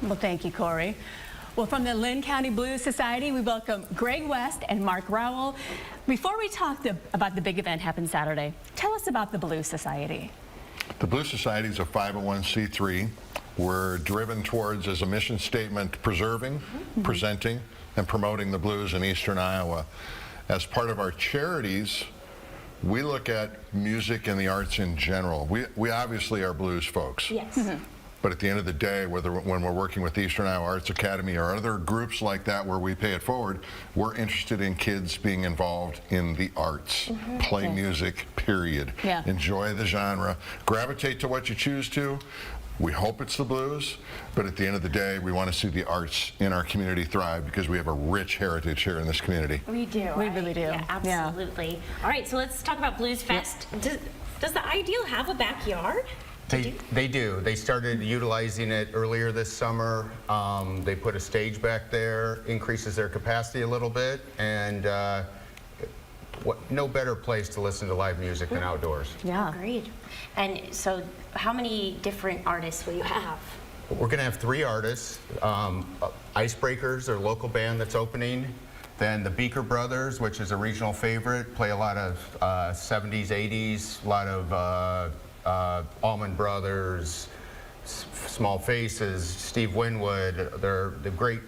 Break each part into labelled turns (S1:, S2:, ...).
S1: Well, thank you, Corey. Well, from the Linn County Blues Society, we welcome Greg West and Mark Rowell. Before we talk about the big event happening Saturday, tell us about the Blues Society.
S2: The Blues Society is a 501c3. We're driven towards, as a mission statement, preserving, presenting, and promoting the blues in eastern Iowa. As part of our charities, we look at music and the arts in general. We obviously are blues folks.
S3: Yes.
S2: But at the end of the day, when we're working with the Eastern Iowa Arts Academy or other groups like that where we pay it forward, we're interested in kids being involved in the arts. Play music, period.
S1: Yeah.
S2: Enjoy the genre. Gravitate to what you choose to. We hope it's the blues, but at the end of the day, we want to see the arts in our community thrive because we have a rich heritage here in this community.
S3: We do.
S1: We really do.
S3: Yeah, absolutely. All right, so let's talk about Blues Fest. Does the Ideal have a backyard?
S4: They do. They started utilizing it earlier this summer. They put a stage back there, increases their capacity a little bit, and no better place to listen to live music than outdoors.
S1: Yeah.
S3: Agreed. And so how many different artists will you have?
S4: We're going to have 3 artists. Icebreakers, their local band that's opening. Then the Beaker Brothers, which is a regional favorite, play a lot of 70s, 80s, a lot of Allman Brothers, Small Faces, Steve Winwood. They're great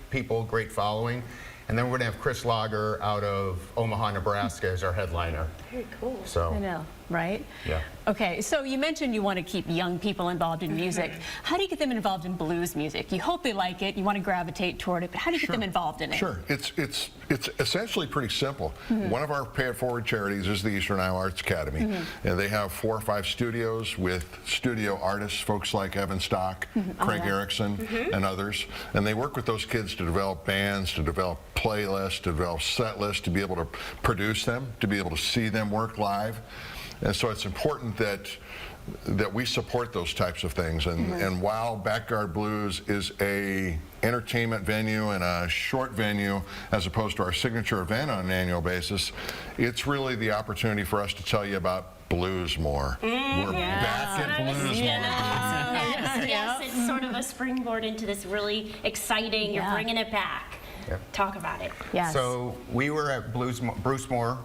S4: people, great following. And then we're going to have Chris Lager out of Omaha, Nebraska as our headliner.
S3: Very cool.
S4: So,
S1: I know, right?
S4: Yeah.
S1: Okay, so you mentioned you want to keep young people involved in music. How do you get them involved in blues music? You hope they like it, you want to gravitate toward it, but how do you get them involved in it?
S2: Sure. It's essentially pretty simple. One of our pay it forward charities is the Eastern Iowa Arts Academy. And they have 4 or 5 studios with studio artists, folks like Evan Stock, Craig Erickson, and others. And they work with those kids to develop bands, to develop playlists, to develop set lists, to be able to produce them, to be able to see them work live. And so it's important that we support those types of things. And while Backyard Blues is a entertainment venue and a short venue as opposed to our signature event on an annual basis, it's really the opportunity for us to tell you about Bluesmore. We're back at Bluesmore.
S3: Yes, it's sort of a springboard into this really exciting, you're bringing it back.
S4: Yep.
S3: Talk about it.
S1: Yes.
S4: So we were at Bluesmore.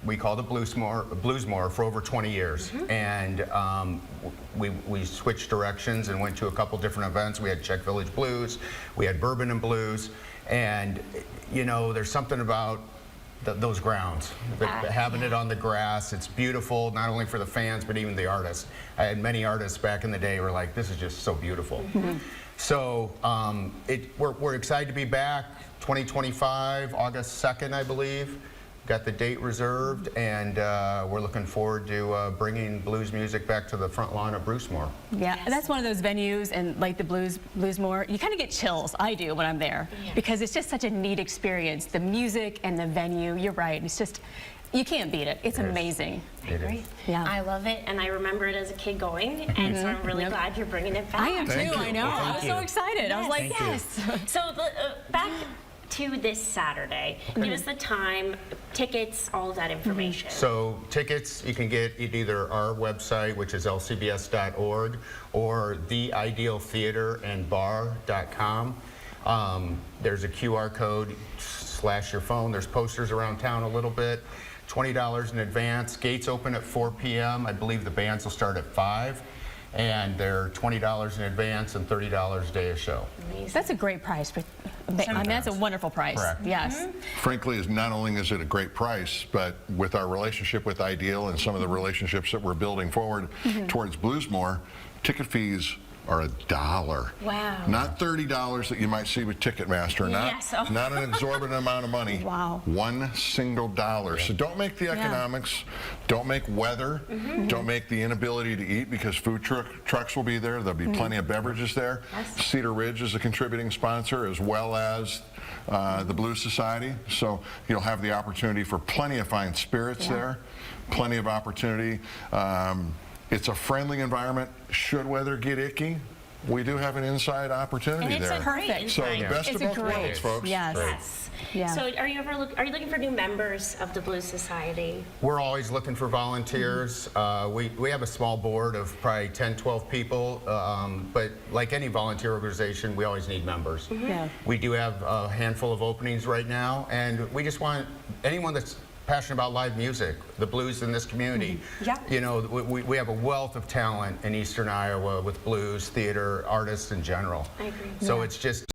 S4: We called it Bluesmore for over 20 years. And we switched directions and went to a couple different events. We had Czech Village Blues, we had Bourbon and Blues, and you know, there's something about those grounds, having it on the grass. It's beautiful, not only for the fans, but even the artists. I had many artists back in the day who were like, this is just so beautiful. So we're excited to be back. 2025, August 2nd, I believe. Got the date reserved, and we're looking forward to bringing blues music back to the front lawn of Bluesmore.
S1: Yeah, that's one of those venues, and like the Bluesmore, you kind of get chills. I do when I'm there, because it's just such a neat experience. The music and the venue, you're right. It's just, you can't beat it. It's amazing.
S4: It is.
S1: Yeah.
S3: I love it, and I remember it as a kid going, and so I'm really glad you're bringing it back.
S1: I am too,
S2: Thank you.
S1: I know.
S2: Well,
S1: I was so excited. I was like, yes.
S3: So back to this Saturday, give us the time, tickets, all of that information.
S4: So tickets you can get at either our website, which is lcbs.org, or theidealtheaterandbar.com. There's a QR code, slash your phone. There's posters around town a little bit. $20 in advance. Gates open at 4 p.m. I believe the bands will start at 5. And they're $20 in advance and $30 a day of show.
S3: Amazing.
S1: That's a great price. I mean, that's a wonderful price.
S4: Correct.
S1: Yes.
S2: Frankly, not only is it a great price, but with our relationship with Ideal and some of the relationships that we're building forward towards Bluesmore, ticket fees are $1.
S3: Wow.
S2: Not $30 that you might see with Ticketmaster. Not an exorbitant amount of money.
S1: Wow.
S2: $1 single. So don't make the economics, don't make weather, don't make the inability to eat, because food trucks will be there. There'll be plenty of beverages there. Cedar Ridge is a contributing sponsor, as well as the Blues Society. So you'll have the opportunity for plenty of fine spirits there, plenty of opportunity. It's a friendly environment. Should weather get icky, we do have an inside opportunity
S3: And it's
S2: there.
S3: a great
S1: Perfect.
S2: So
S3: inside.
S2: the best
S1: It's
S2: of both
S1: great.
S2: worlds, folks.
S1: Yes.
S3: Yes.
S1: Yeah.
S3: So are you looking for new members of the Blues Society?
S4: We're always looking for volunteers. We have a small board of probably 10, 12 people, but like any volunteer organization, we always need members.
S1: Yeah.
S4: We do have a handful of openings right now, and we just want anyone that's passionate about live music, the blues in this community.
S3: Yeah.
S4: You know, we have a wealth of talent in Eastern Iowa with blues, theater, artists in general.
S3: I agree.
S4: So
S1: Yeah.
S4: it's just